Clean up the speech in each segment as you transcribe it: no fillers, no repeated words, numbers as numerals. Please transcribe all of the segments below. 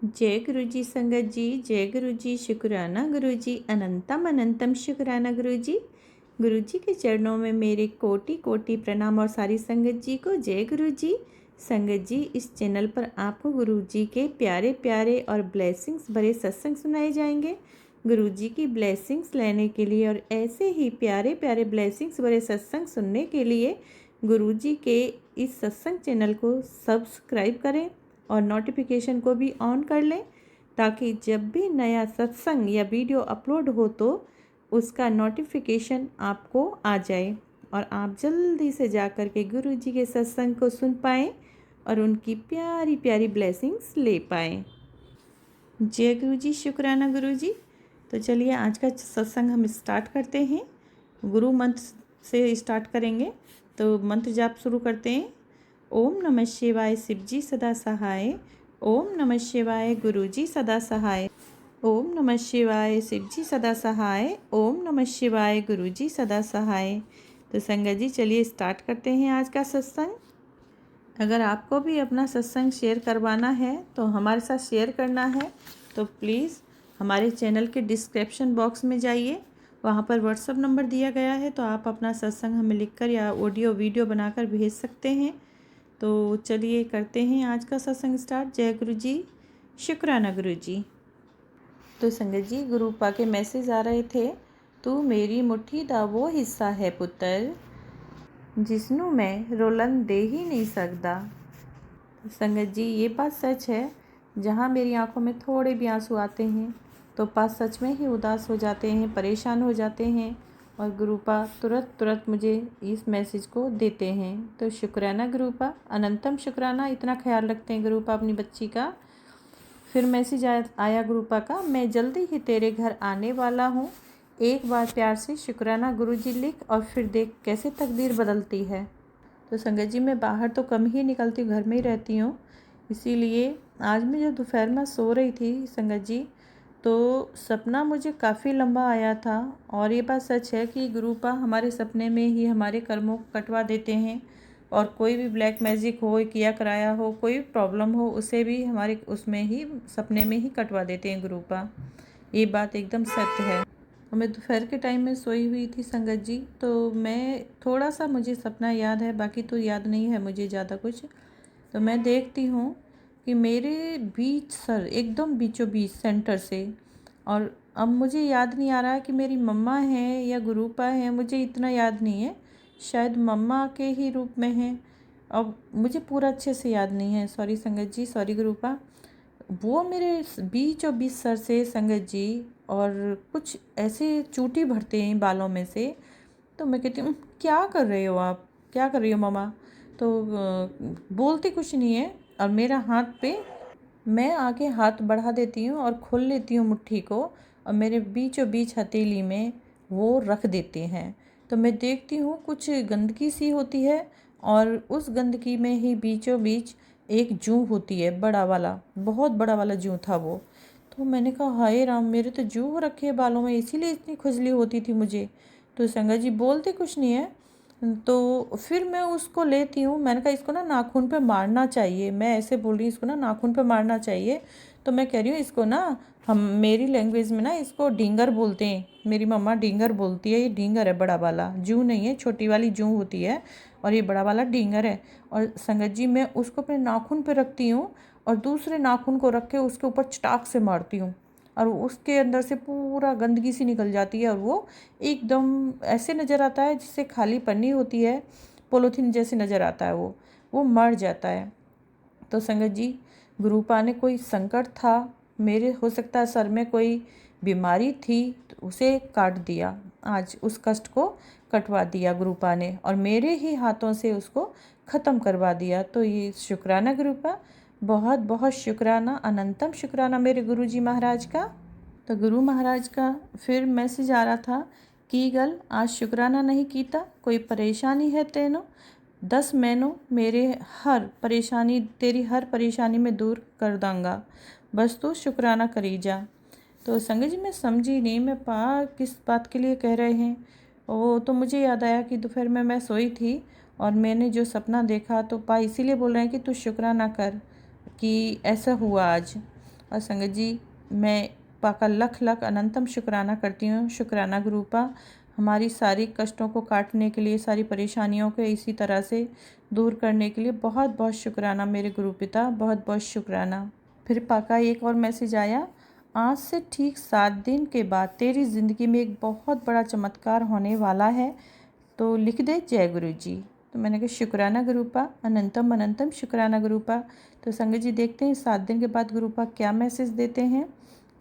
जय गुरु जी संगत जी, जय गुरु जी, शुक्राना गुरु जी, अनंतम अनंतम शुक्राना गुरु जी। गुरु जी के चरणों में मेरे कोटि कोटि प्रणाम और सारी संगत जी को जय गुरु जी। संगत जी, इस चैनल पर आपको गुरु जी के प्यारे प्यारे और ब्लेसिंग्स भरे सत्संग सुनाए जाएंगे। गुरु जी की ब्लेसिंग्स लेने के लिए और ऐसे ही प्यारे प्यारे ब्लेसिंग्स भरे सत्संग सुनने के लिए गुरु जी के इस सत्संग चैनल को सब्सक्राइब करें और नोटिफिकेशन को भी ऑन कर लें, ताकि जब भी नया सत्संग या वीडियो अपलोड हो तो उसका नोटिफिकेशन आपको आ जाए और आप जल्दी से जा कर के गुरु जी के सत्संग को सुन पाएँ और उनकी प्यारी प्यारी ब्लेसिंग्स ले पाएँ। जय गुरु जी, शुक्राना गुरु जी। तो चलिए आज का सत्संग हम स्टार्ट करते हैं। गुरु मंत्र से स्टार्ट करेंगे, तो मंत्र जाप शुरू करते हैं। ओम नमः शिवाय, शिव जी सदा सहाय। ओम नमः शिवाय, गुरु जी सदा सहाय। ओम नमः शिवाय, शिव जी सदा सहाय। ओम नमः शिवाय, गुरु जी सदा सहाय। तो संगत जी चलिए स्टार्ट करते हैं आज का सत्संग। अगर आपको भी अपना सत्संग शेयर करवाना है तो हमारे साथ शेयर करना है तो प्लीज़ हमारे चैनल के डिस्क्रिप्शन बॉक्स में जाइए, वहाँ पर व्हाट्सअप नंबर दिया गया है, तो आप अपना सत्संग हमें लिखकर या ऑडियो वीडियो बनाकर भेज सकते हैं। तो चलिए करते हैं आज का सत्संग स्टार्ट। जय गुरु जी, शुक्राना गुरु जी। तो संगत जी, गुरु पा के मैसेज आ रहे थे, तू मेरी मुट्ठी दा वो हिस्सा है पुत्र जिसनों मैं रोलन दे ही नहीं सकता। संगत जी, ये बात सच है। जहाँ मेरी आंखों में थोड़े भी आंसू आते हैं तो पास सच में ही उदास हो जाते हैं, परेशान हो जाते हैं और गुरुपा तुरंत तुरंत मुझे इस मैसेज को देते हैं। तो शुक्राना गुरुपा, अनंतम शुक्राना, इतना ख्याल रखते हैं गुरुपा अपनी बच्ची का। फिर मैसेज आया गुरुपा का, मैं जल्दी ही तेरे घर आने वाला हूँ, एक बार प्यार से शुक्राना गुरुजी लिख और फिर देख कैसे तकदीर बदलती है। तो संगत जी, मैं बाहर तो कम ही निकलती हूँ, घर में ही रहती हूँ। इसीलिए आज मैं जब दोपहर में सो रही थी संगत जी, तो सपना मुझे काफ़ी लंबा आया था। और ये बात सच है कि गुरुपा हमारे सपने में ही हमारे कर्मों को कटवा देते हैं और कोई भी ब्लैक मैजिक हो, किया कराया हो, कोई भी प्रॉब्लम हो, उसे भी हमारे उसमें ही सपने में ही कटवा देते हैं गुरुपा। ये बात एकदम सत्य है। और मैं दोपहर के टाइम में सोई हुई थी संगत जी, तो मैं थोड़ा सा मुझे सपना याद है, बाकी तो याद नहीं है मुझे ज़्यादा कुछ। तो मैं देखती हूँ कि मेरे बीच सर एकदम बीचों बीच सेंटर से, और अब मुझे याद नहीं आ रहा है कि मेरी मम्मा हैं या गुरुपा हैं, मुझे इतना याद नहीं है, शायद मम्मा के ही रूप में हैं। अब मुझे पूरा अच्छे से याद नहीं है, सॉरी संगत जी, सॉरी गुरुपा। वो मेरे बीचों बीच सर से संगत जी, और कुछ ऐसे चूटी भरते हैं बालों में से। तो मैं कहती हूँ, क्या कर रहे हो आप, क्या कर रही हो मम्मा? तो बोलती कुछ नहीं है और मेरा हाथ पे मैं आगे हाथ बढ़ा देती हूँ और खोल लेती हूँ मुट्ठी को, और मेरे बीचों बीच हथेली में वो रख देते हैं। तो मैं देखती हूँ कुछ गंदगी सी होती है और उस गंदगी में ही बीचों बीच एक जूं होती है, बड़ा वाला, बहुत बड़ा वाला जूं था वो। तो मैंने कहा हाय राम, मेरे तो जूं हो रखे बालों में, इसीलिए इतनी खुजली होती थी मुझे। तो संगत जी बोलते कुछ नहीं है। तो फिर मैं उसको लेती हूँ, मैंने कहा इसको ना नाखून पे मारना चाहिए, मैं ऐसे बोल रही हूँ इसको ना नाखून पे मारना चाहिए। तो मैं कह रही हूँ इसको ना, हम मेरी लैंग्वेज में ना इसको ढींगर बोलते हैं, मेरी मम्मा ढींगर बोलती है। ये ढींगर है, बड़ा वाला जूं नहीं है, छोटी वाली जूं होती है और ये बड़ा वाला ढींगर है। और संगत जी, मैं उसको अपने नाखून पे रखती हूँ और दूसरे नाखून को रख के उसके ऊपर चटाक से मारती हूँ और उसके अंदर से पूरा गंदगी सी निकल जाती है और वो एकदम ऐसे नज़र आता है जिससे खाली पन्नी होती है, पोलोथीन जैसे नज़र आता है, वो मर जाता है। तो संगत जी, गुरुपा ने कोई संकट था मेरे, हो सकता है सर में कोई बीमारी थी, तो उसे काट दिया, आज उस कष्ट को कटवा दिया गुरुपा ने और मेरे ही हाथों से उसको ख़त्म करवा दिया। तो ये शुक्राना गुरुपा, बहुत बहुत शुक्राना, अनंतम शुक्राना मेरे गुरुजी महाराज का। तो गुरु महाराज का फिर मैसेज आ रहा था कि गल आज शुक्राना नहीं कीता, कोई परेशानी है तेनो, 10 महीनों मेरे हर परेशानी, तेरी हर परेशानी में दूर कर दूँगा, बस तू शुक्राना करी जा। तो संगत जी, मैं समझी नहीं, मैं पा किस बात के लिए कह रहे हैं। वो तो मुझे याद आया कि दोपहर में मैं सोई थी और मैंने जो सपना देखा, तो पा इसीलिए बोल रहे हैं कि तू शुक्राना कर कि ऐसा हुआ आज। और संगत जी मैं पा का लख लख अनंतम शुक्राना करती हूँ। शुक्राना गुरुपा, हमारी सारी कष्टों को काटने के लिए, सारी परेशानियों को इसी तरह से दूर करने के लिए बहुत बहुत शुक्राना मेरे गुरु पिता, बहुत बहुत शुक्राना। फिर पा का एक और मैसेज आया, आज से ठीक 7 दिन के बाद तेरी ज़िंदगी में एक बहुत बड़ा चमत्कार होने वाला है, तो लिख दे जय गुरु जी। तो मैंने कहा शुक्राना गुरुपा, अनंतम अनंतम शुक्राना गुरुपा। तो संगत जी देखते हैं 7 दिन के बाद गुरुपा क्या मैसेज देते हैं,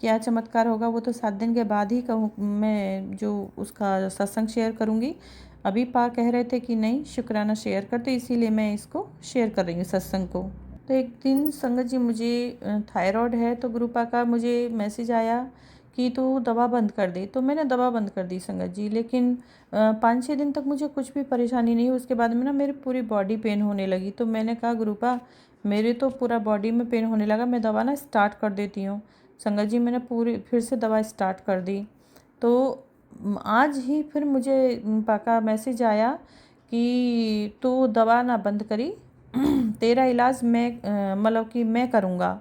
क्या चमत्कार होगा। वो तो 7 दिन के बाद ही कहूँ मैं जो उसका सत्संग शेयर करूँगी। अभी पा कह रहे थे कि नहीं शुक्राना शेयर करते, इसीलिए मैं इसको शेयर कर रही हूँ सत्संग को। तो एक दिन संगत जी मुझे थायराइड है, तो गुरुपा का मुझे मैसेज आया कि तू दवा बंद कर दे। तो मैंने दवा बंद कर दी संगत जी, लेकिन 5-6 दिन तक मुझे कुछ भी परेशानी नहीं हुई। उसके बाद में ना मेरी पूरी बॉडी पेन होने लगी। तो मैंने कहा गुरुपा मेरे तो पूरा बॉडी में पेन होने लगा, मैं दवा ना स्टार्ट कर देती हूँ। संगत जी मैंने पूरी फिर से दवा स्टार्ट कर दी। तो आज ही फिर मुझे पाका मैसेज आया कि तू दवा ना बंद करी, तेरा इलाज मैं मतलब कि मैं करूँगा,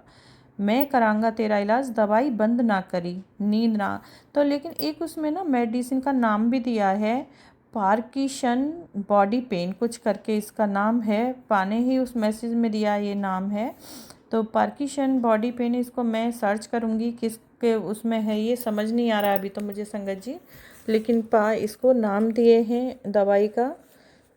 मैं करांगा तेरा इलाज, दवाई बंद ना करी, नींद ना। तो लेकिन एक उसमें ना मेडिसिन का नाम भी दिया है, पार्किंसन बॉडी पेन कुछ करके इसका नाम है, पाने ही उस मैसेज में दिया ये नाम है। तो पार्किंसन बॉडी पेन, इसको मैं सर्च करूँगी किसके उसमें है, ये समझ नहीं आ रहा अभी तो मुझे संगत जी। लेकिन पा इसको नाम दिए हैं दवाई का,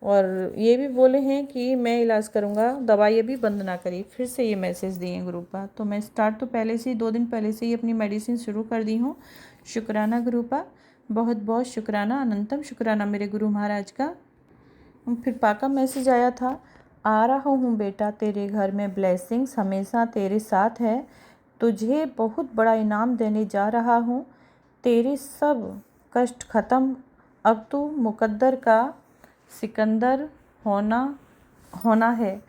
और ये भी बोले हैं कि मैं इलाज करूँगा, दवाई अभी बंद ना करी। फिर से ये मैसेज दिए हैं गुरुपा। तो मैं स्टार्ट तो पहले से ही 2 दिन पहले से ही अपनी मेडिसिन शुरू कर दी हूँ। शुक्राना गुरुपा, बहुत बहुत शुक्राना, अनंतम शुक्राना मेरे गुरु महाराज का। फिर पा का मैसेज आया था, आ रहा हूँ बेटा तेरे घर में, ब्लेसिंग्स हमेशा तेरे साथ है, तुझे बहुत बड़ा इनाम देने जा रहा हूँ, तेरे सब कष्ट ख़त्म, अब तू मुकद्दर का सिकंदर होना है,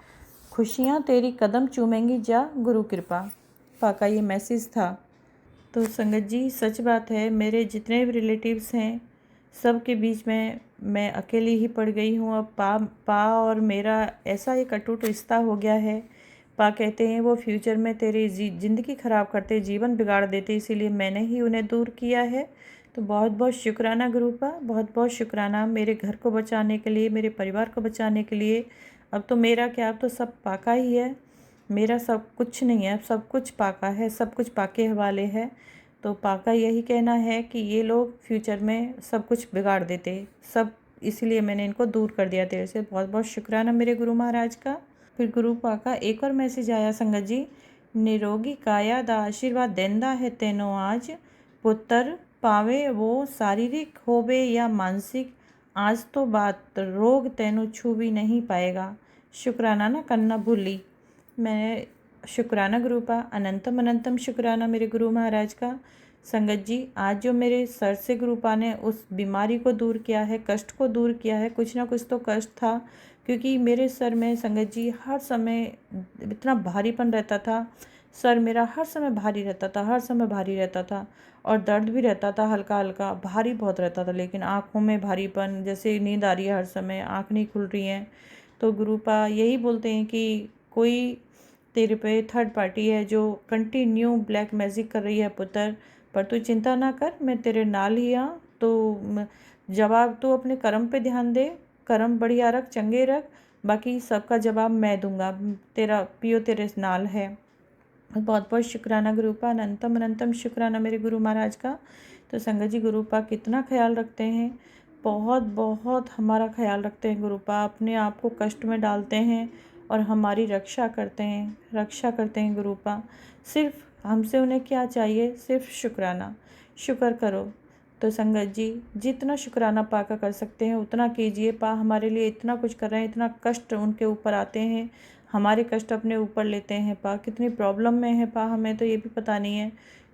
खुशियाँ तेरी कदम चूमेंगी, जा गुरु कृपा। पाका ये मैसेज था। तो संगत जी सच बात है, मेरे जितने भी रिलेटिव्स हैं सब के बीच में मैं अकेली ही पड़ गई हूँ। अब पा और मेरा ऐसा एक अटूट रिश्ता हो गया है। पा कहते हैं वो फ्यूचर में तेरी ज़िंदगी ख़राब करते, जीवन बिगाड़ देते, इसीलिए मैंने ही उन्हें दूर किया है। तो बहुत बहुत शुक्राना गुरुपा, बहुत बहुत शुक्राना मेरे घर को बचाने के लिए, मेरे परिवार को बचाने के लिए। अब तो मेरा क्या, अब तो सब पाका ही है, मेरा सब कुछ नहीं है, अब सब कुछ पाका है, सब कुछ पाके हवाले है। तो पाका यही कहना है कि ये लोग फ्यूचर में सब कुछ बिगाड़ देते सब, इसलिए मैंने इनको दूर कर दिया तेरे से। बहुत बहुत शुक्राना मेरे गुरु महाराज का। फिर गुरु पाका एक और मैसेज आया संगत जी, निरोगी काया दा आशीर्वाद देंदा है तेनो आज, पुत्र पावे वो शारीरिक होवे या मानसिक, आज तो बात रोग तेनु छू भी नहीं पाएगा, शुक्राना ना करना भूली। मैं शुक्राना गुरुपा, अनंतम अनंतम शुक्राना मेरे गुरु महाराज का। संगत जी आज जो मेरे सर से गुरुपा ने उस बीमारी को दूर किया है, कष्ट को दूर किया है, कुछ ना कुछ तो कष्ट था, क्योंकि मेरे सर में संगत जी हर समय इतना भारीपन रहता था, सर मेरा हर समय भारी रहता था, हर समय भारी रहता था, और दर्द भी रहता था हल्का हल्का, भारी बहुत रहता था। लेकिन आँखों में भारीपन, जैसे नींद आ रही है हर समय, आँख नहीं खुल रही हैं। तो गुरुपा यही बोलते हैं कि कोई तेरे पे थर्ड पार्टी है जो कंटिन्यू ब्लैक मैजिक कर रही है पुत्र, पर तू चिंता ना कर, मैं तेरे नाल ही हाँ। तो जवाब तू अपने कर्म पे ध्यान दे, कर्म बढ़िया रख, चंगे रख, बाकी सबका जवाब मैं दूंगा, तेरा पियो तेरे नाल है। बहुत बहुत शुक्राना गुरुपा, अनंतम अनंतम शुक्राना मेरे गुरु महाराज का। तो संगत जी गुरुपा कितना ख्याल रखते हैं, बहुत बहुत हमारा ख्याल रखते हैं गुरुपा, अपने आप को कष्ट में डालते हैं और हमारी रक्षा करते हैं गुरुपा। सिर्फ हमसे उन्हें क्या चाहिए, सिर्फ शुक्राना, शुक्र करो। तो संगत जी जितना शुक्राना पा का कर सकते हैं उतना कीजिए। पा हमारे लिए इतना कुछ कर रहे हैं, इतना कष्ट उनके ऊपर आते हैं, हमारे कष्ट अपने ऊपर लेते हैं। पा कितनी प्रॉब्लम में है पा, हमें तो ये भी पता नहीं है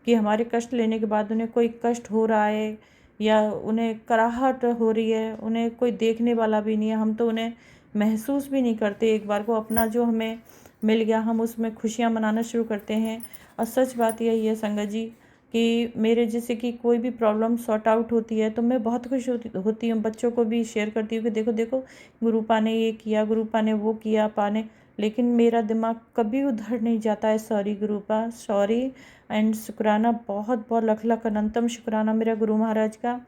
कि हमारे कष्ट लेने के बाद उन्हें कोई कष्ट हो रहा है या उन्हें कराहट हो रही है, उन्हें कोई देखने वाला भी नहीं है, हम तो उन्हें महसूस भी नहीं करते। एक बार को अपना जो हमें मिल गया हम उसमें खुशियाँ मनाना शुरू करते हैं। और सच बात यही है संगत जी कि मेरे जैसे कि कोई भी प्रॉब्लम सॉर्ट आउट होती है तो मैं बहुत खुश होती हूँ, बच्चों को भी शेयर करती हूँ कि देखो देखो गुरुपा ने ये किया, गुरुपा ने वो किया, पा ने, लेकिन मेरा दिमाग कभी उधर नहीं जाता है। सॉरी गुरुपा, सॉरी एंड शुक्राना, बहुत बहुत लख लख अनंतम शुक्राना मेरा गुरु महाराज का।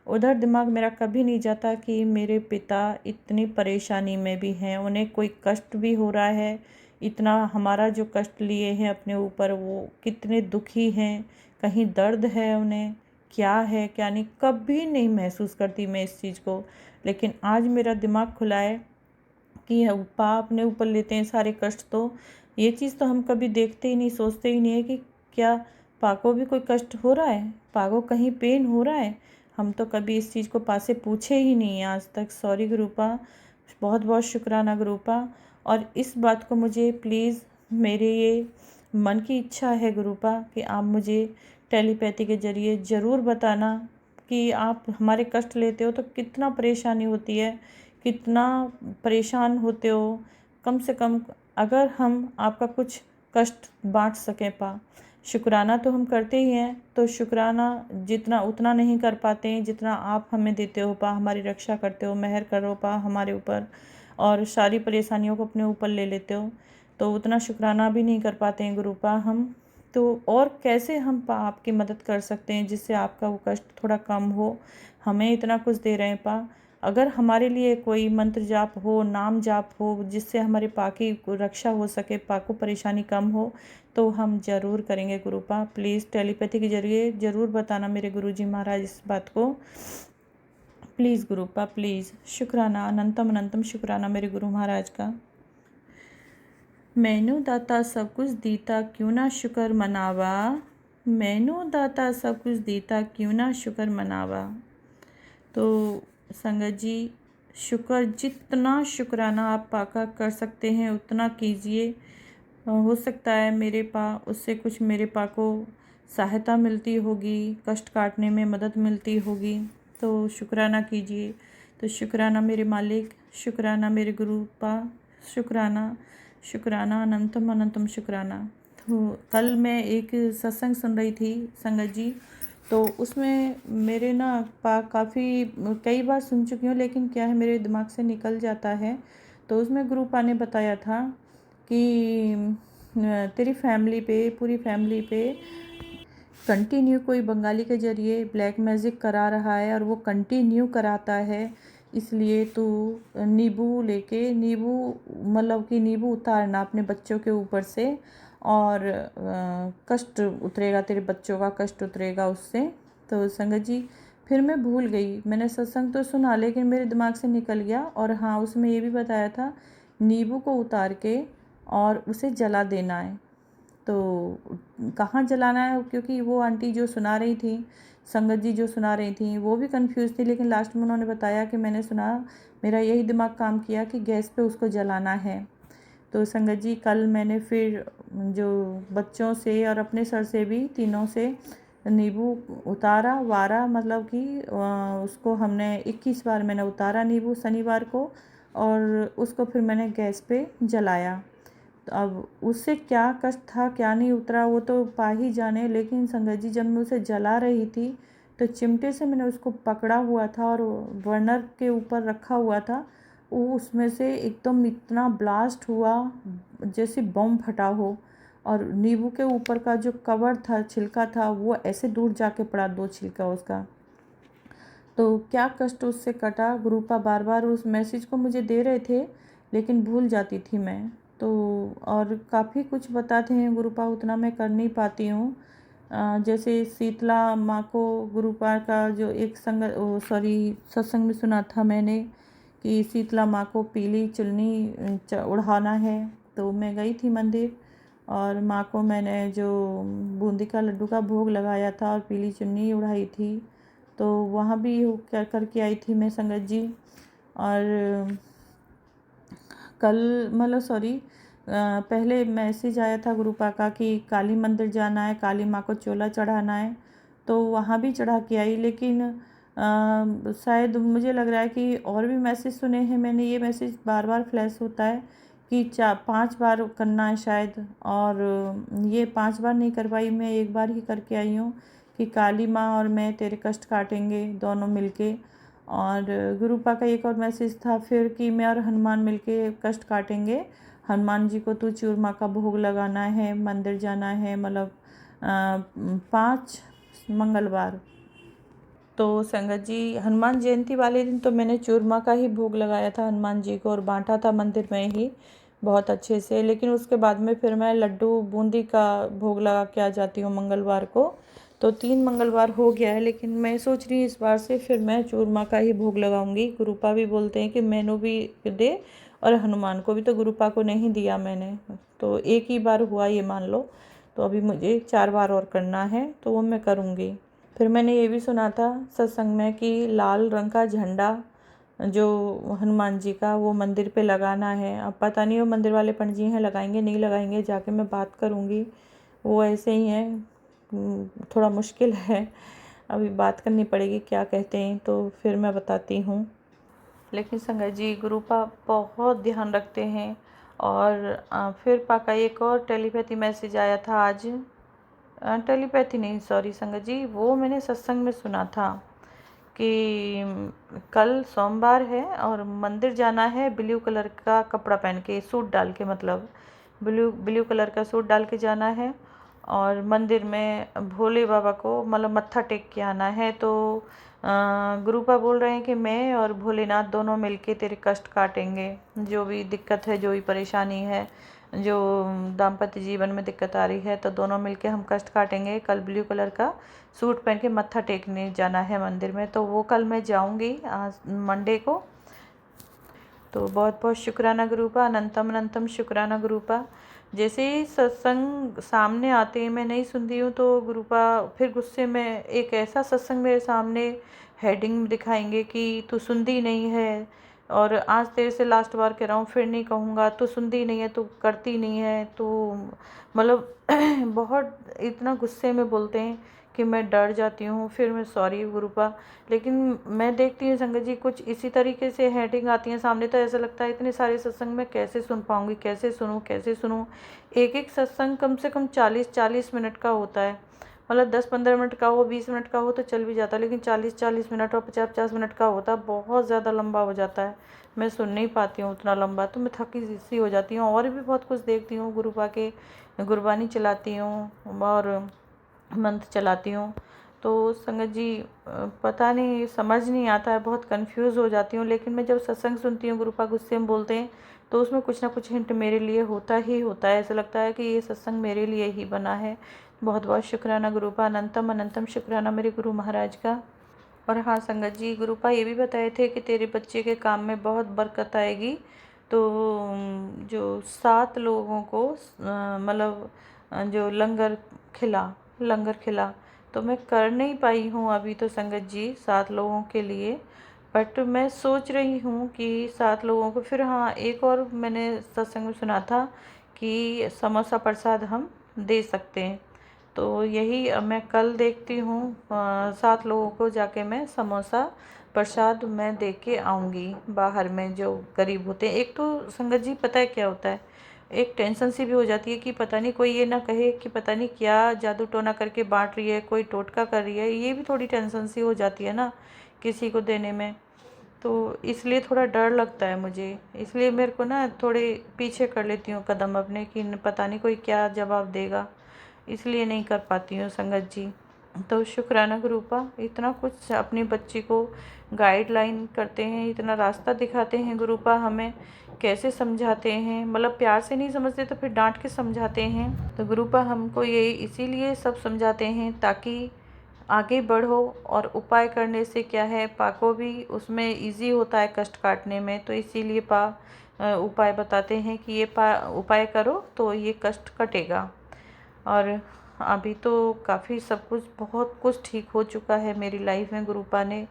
उधर दिमाग मेरा कभी नहीं जाता कि मेरे पिता इतनी परेशानी में भी हैं, उन्हें कोई कष्ट भी हो रहा है। इतना हमारा जो कष्ट लिए हैं अपने ऊपर, वो कितने दुखी हैं, कहीं दर्द है उन्हें, क्या है क्या नहीं, कभी नहीं महसूस करती मैं इस चीज़ को। लेकिन आज मेरा दिमाग खुला है कि पाप अपने ऊपर लेते हैं सारे कष्ट। तो ये चीज़ तो हम कभी देखते ही नहीं, सोचते ही नहीं है कि क्या पा को भी कोई कष्ट हो रहा है, पा को कहीं पेन हो रहा है। हम तो कभी इस चीज़ को पा से पूछे ही नहीं है आज तक। सॉरी गुरुपा, बहुत बहुत शुक्राना गुरुपा। और इस बात को मुझे प्लीज़, मेरे ये मन की इच्छा है गुरुपा कि आप मुझे टेलीपैथी के ज़रिए ज़रूर बताना कि आप हमारे कष्ट लेते हो तो कितना परेशानी होती है, कितना परेशान होते हो। कम से कम अगर हम आपका कुछ कष्ट बांट सकें पा, शुक्राना तो हम करते ही हैं, तो शुक्राना जितना उतना नहीं कर पाते हैं जितना आप हमें देते हो पा, हमारी रक्षा करते हो, मेहर करो पा हमारे ऊपर, और सारी परेशानियों को अपने ऊपर ले लेते हो, तो उतना शुक्राना भी नहीं कर पाते हैं गुरुपा हम। तो और कैसे हम पा आपकी मदद कर सकते हैं जिससे आपका वो कष्ट थोड़ा कम हो। हमें इतना कुछ दे रहे हैं पा, अगर हमारे लिए कोई मंत्र जाप हो, नाम जाप हो, जिससे हमारे पा की रक्षा हो सके, पा को परेशानी कम हो, तो हम ज़रूर करेंगे गुरुपा। प्लीज़ टेलीपैथी के ज़रिए ज़रूर बताना मेरे गुरुजी महाराज इस बात को, प्लीज़ गुरुपा प्लीज़। शुक्राना, अनंतम अनंतम शुक्राना मेरे गुरु महाराज का। मैनू दाता सब कुछ दीता क्यों ना शुक्र मनावा, मैनू दाता सब कुछ दीता क्यों ना शुक्र मनावा। तो संगत जी, शुक्र, जितना शुक्राना आप पा का कर सकते हैं उतना कीजिए। हो सकता है मेरे पा उससे कुछ मेरे पा को सहायता मिलती होगी, कष्ट काटने में मदद मिलती होगी, तो शुक्राना कीजिए। तो शुक्राना मेरे मालिक, शुक्राना मेरे गुरु पा, शुक्राना शुक्राना, अनंतम अनंतम शुक्राना। तो कल मैं एक सत्संग सुन रही थी संगत जी, तो उसमें मेरे ना पा काफ़ी कई बार सुन चुकी हूँ, लेकिन क्या है मेरे दिमाग से निकल जाता है। तो उसमें गुरु पा ने बताया था कि तेरी फैमिली पे, पूरी फैमिली पे कंटिन्यू कोई बंगाली के ज़रिए ब्लैक मैजिक करा रहा है, और वो कंटिन्यू कराता है। इसलिए तू नींबू लेके, नींबू मतलब कि नींबू उतारना अपने बच्चों के ऊपर से, और कष्ट उतरेगा, तेरे बच्चों का कष्ट उतरेगा उससे। तो संगत जी, फिर मैं भूल गई, मैंने सत्संग तो सुना लेकिन मेरे दिमाग से निकल गया। और हाँ, उसमें ये भी बताया था नींबू को उतार के और उसे जला देना है। तो कहाँ जलाना है, क्योंकि वो आंटी जो सुना रही थी, संगत जी जो सुना रही थी, वो भी कंफ्यूज थी, लेकिन लास्ट में उन्होंने बताया कि मैंने सुना, मेरा यही दिमाग काम किया कि गैस पे उसको जलाना है। तो संगत जी, कल मैंने फिर जो बच्चों से और अपने सर से भी, तीनों से नींबू उतारा, वारा, मतलब कि उसको हमने 21 बार मैंने उतारा नींबू शनिवार को, और उसको फिर मैंने गैस पे जलाया। तो अब उससे क्या कष्ट था, क्या नहीं उतरा, वो तो पा ही जाने। लेकिन संगत जी, जब मैं उसे जला रही थी तो चिमटे से मैंने उसको पकड़ा हुआ था और बर्नर के ऊपर रखा हुआ था, वो उसमें से एकदम इतना ब्लास्ट हुआ जैसे बम फटा हो, और नींबू के ऊपर का जो कवर था, छिलका था, वो ऐसे दूर जाके पड़ा, 2 छिलका उसका। तो क्या कष्ट उससे कटा। गुरुपा बार बार उस मैसेज को मुझे दे रहे थे, लेकिन भूल जाती थी मैं। तो और काफ़ी कुछ बताते हैं गुरुपा, उतना मैं कर नहीं पाती हूँ। जैसे शीतला माँ को गुरुपा का जो एक सत्संग में सुना था मैंने कि शीतला माँ को पीली चुन्नी उड़ाना है। तो मैं गई थी मंदिर, और माँ को मैंने जो बूंदी का लड्डू का भोग लगाया था और पीली चुन्नी उड़ाई थी। तो वहाँ भी क्या करके आई थी मैं संगत जी। और कल मतलब पहले मैसेज आया था गुरुपा का कि काली मंदिर जाना है, काली माँ को चोला चढ़ाना है, तो वहाँ भी चढ़ा के आई। लेकिन शायद मुझे लग रहा है कि और भी मैसेज सुने हैं मैंने, ये मैसेज बार बार फ्लैश होता है कि 5 बार करना है शायद, और ये 5 बार नहीं कर पाई मैं, 1 बार ही करके आई हूँ कि काली माँ और मैं तेरे कष्ट काटेंगे दोनों मिलके। और गुरुपा का एक और मैसेज था फिर कि मैं और हनुमान मिलके कष्ट काटेंगे, हनुमान जी को तो चूरमा का भोग लगाना है, मंदिर जाना है, मतलब 5 मंगलवार। तो संगत जी हनुमान जयंती वाले दिन तो मैंने चूरमा का ही भोग लगाया था हनुमान जी को और बांटा था मंदिर में ही बहुत अच्छे से। लेकिन उसके बाद में फिर मैं लड्डू बूंदी का भोग लगा के आ जाती हूँ मंगलवार को। तो 3 मंगलवार हो गया है, लेकिन मैं सोच रही हूँ इस बार से फिर मैं चूरमा का ही भोग लगाऊंगी। गुरुपा भी बोलते हैं कि मैनू भी दे और हनुमान को भी, तो गुरुपा को नहीं दिया मैंने, तो एक ही बार हुआ ये मान लो। तो अभी मुझे 4 बार और करना है, तो वो मैं करूँगी। फिर मैंने ये भी सुना था सत्संग में कि लाल रंग का झंडा जो हनुमान जी का वो मंदिर पे लगाना है। अब पता नहीं वो मंदिर वाले पंडित जी हैं लगाएंगे नहीं लगाएंगे, जाके मैं बात करूँगी। वो ऐसे ही हैं, थोड़ा मुश्किल है, अभी बात करनी पड़ेगी क्या कहते हैं, तो फिर मैं बताती हूँ। लेकिन संगत जी गुरुपा बहुत ध्यान रखते हैं। और फिर पा का एक और टेलीपैथी मैसेज आया था आज, टेलीपैथी नहीं सॉरी संगत जी, वो मैंने सत्संग में सुना था कि कल सोमवार है और मंदिर जाना है ब्लू कलर का कपड़ा पहन के, सूट डाल के, मतलब ब्लू कलर का सूट डाल के जाना है और मंदिर में भोले बाबा को मतलब मत्था टेक के आना है। तो गुरुपा बोल रहे हैं कि मैं और भोलेनाथ दोनों मिलके तेरे कष्ट काटेंगे, जो भी दिक्कत है, जो भी परेशानी है, जो दाम्पत्य जीवन में दिक्कत आ रही है, तो दोनों मिलके हम कष्ट काटेंगे। कल ब्लू कलर का सूट पहन के मत्था टेकने जाना है मंदिर में, तो वो कल मैं जाऊंगी आज मंडे को। तो बहुत बहुत शुक्राना गुरुपा, अनंतम अनंतम शुक्राना गुरुपा। जैसे ही सत्संग सामने आते हैं मैं नहीं सुनती हूँ तो गुरुपा फिर गुस्से में एक ऐसा सत्संग मेरे सामने हेडिंग दिखाएंगे कि तू सुनती नहीं है और आज तेरे से लास्ट बार कह रहा हूँ, फिर नहीं कहूँगा, तू सुनती नहीं है, तू करती नहीं है, तू मतलब बहुत इतना गुस्से में बोलते हैं कि मैं डर जाती हूँ। फिर मैं सॉरी गुरुपा, लेकिन मैं देखती हूँ संगत जी कुछ इसी तरीके से हेडिंग आती हैं सामने, तो ऐसा लगता है इतने सारे सत्संग में कैसे सुन पाऊँगी, कैसे सुनूँ। एक एक सत्संग कम से कम 40-40 मिनट का होता है, मतलब 10-15 मिनट का हो, 20 मिनट का हो तो चल भी जाता है, लेकिन 40-40 मिनट और 50-50 मिनट का होता है, बहुत ज़्यादा लंबा हो जाता है। मैं सुन नहीं पाती हूँ उतना लंबा, तो मैं थकी सी हो जाती हूँ। और भी बहुत कुछ देखती हूँ, गुरुपा के गुरबानी चलाती हूँ और मंत्र चलाती हूँ। तो संगत जी पता नहीं समझ नहीं आता है, बहुत कंफ्यूज हो जाती हूँ। लेकिन मैं जब सत्संग सुनती हूँ गुरुपा गुस्से में बोलते हैं तो उसमें कुछ ना कुछ हिंट मेरे लिए होता ही होता है, ऐसा लगता है कि ये सत्संग मेरे लिए ही बना है। बहुत बहुत शुक्राना गुरुपा, अनंतम अनंतम शुक्राना मेरे गुरु महाराज का। और हाँ संगत जी गुरुपा ये भी बताए थे कि तेरे बच्चे के काम में बहुत बरकत आएगी। तो जो 7 लोगों को मतलब जो लंगर खिला तो मैं कर नहीं पाई हूँ अभी तो संगत जी 7 लोगों के लिए, बट मैं सोच रही हूँ कि 7 लोगों को। फिर हाँ एक और मैंने सत्संग में सुना था कि समोसा प्रसाद हम दे सकते हैं, तो यही मैं कल देखती हूँ 7 लोगों को जाके मैं समोसा प्रसाद मैं दे के आऊँगी बाहर में जो गरीब होते हैं। एक तो संगत जी पता है क्या होता है, एक टेंशन सी भी हो जाती है कि पता नहीं कोई ये ना कहे कि पता नहीं क्या जादू टोना करके बांट रही है, कोई टोटका कर रही है, ये भी थोड़ी टेंशन सी हो जाती है ना किसी को देने में। तो इसलिए थोड़ा डर लगता है मुझे, इसलिए मेरे को ना थोड़े पीछे कर लेती हूँ कदम अपने कि पता नहीं कोई क्या जवाब देगा, इसलिए नहीं कर पाती हूँ संगत जी। तो शुक्राना गुरुपा, इतना कुछ अपने बच्चे को गाइडलाइन करते हैं, इतना रास्ता दिखाते हैं गुरुपा, हमें कैसे समझाते हैं, मतलब प्यार से नहीं समझते तो फिर डांट के समझाते हैं। तो गुरुपा हमको ये इसीलिए सब समझाते हैं ताकि आगे बढ़ो, और उपाय करने से क्या है पा को भी उसमें इजी होता है कष्ट काटने में, तो इसीलिए पा उपाय बताते हैं कि ये पा उपाय करो तो ये कष्ट कटेगा। और अभी तो काफ़ी सब कुछ बहुत कुछ ठीक हो चुका है मेरी लाइफ में, गुरुपा ने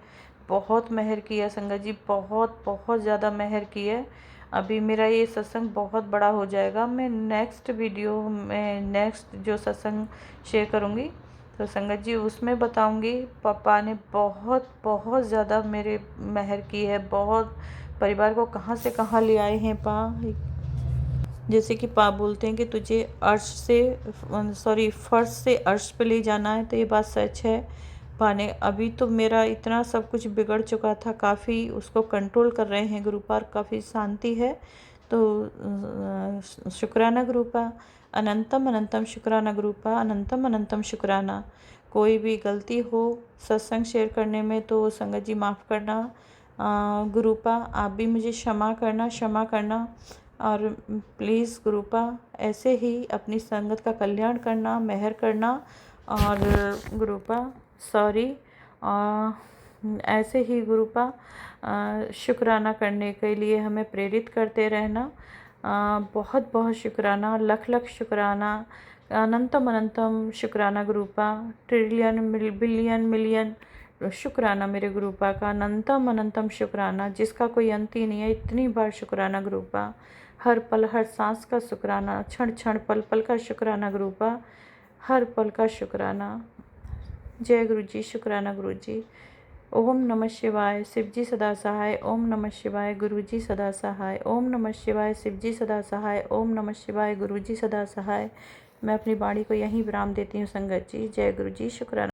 बहुत मेहर किया संगत जी, बहुत बहुत ज़्यादा मेहर की है। अभी मेरा ये सत्संग बहुत बड़ा हो जाएगा, मैं नेक्स्ट वीडियो में नेक्स्ट जो सत्संग शेयर करूँगी तो संगत जी उसमें बताऊँगी पापा ने बहुत बहुत ज़्यादा मेरे मेहर की है, बहुत परिवार को कहाँ से कहाँ ले आए हैं पा। जैसे कि पा बोलते हैं कि तुझे फर्श से अर्श पे ले जाना है, तो ये बात सच है। पा ने अभी तो मेरा इतना सब कुछ बिगड़ चुका था, काफ़ी उसको कंट्रोल कर रहे हैं गुरुपार, काफ़ी शांति है। तो शुक्राना गुरुपा, अनंतम अनंतम शुक्राना गुरुपा, अनंतम अनंतम शुक्राना। कोई भी गलती हो सत्संग शेयर करने में तो संगत जी माफ़ करना। गुरुपा आप भी मुझे क्षमा करना। और प्लीज़ गुरुपा ऐसे ही अपनी संगत का कल्याण करना, मेहर करना। और गुरुपा सॉरी, ऐसे ही गुरुपा शुक्राना करने के लिए हमें प्रेरित करते रहना। बहुत बहुत शुक्राना, लख लख शुक्राना, अनंतम अनंतम शुक्राना गुरुपा, ट्रिलियन बिलियन मिलियन शुक्राना मेरे गुरुपा का, अनंतम अनंतम शुक्राना जिसका कोई अंत ही नहीं है। इतनी बार शुक्राना गुरुपा, हर पल हर सांस का शुक्राना, क्षण क्षण पल पल का शुक्राना गुरुपा, हर पल का शुक्राना। जय गुरु जी, शुक्राना गुरु जी। ओम नमः शिवाय, शिव जी सदा सहाय। ओम नमः शिवाय, गुरु जी सदा सहाय। ओम नमः शिवाय, शिव जी सदा सहाय। ओम नमः शिवाय, गुरु जी सदा सहाय। मैं अपनी वाणी को यहीं विराम देती हूँ संगत जी। जय गुरु जी, शुक्राना।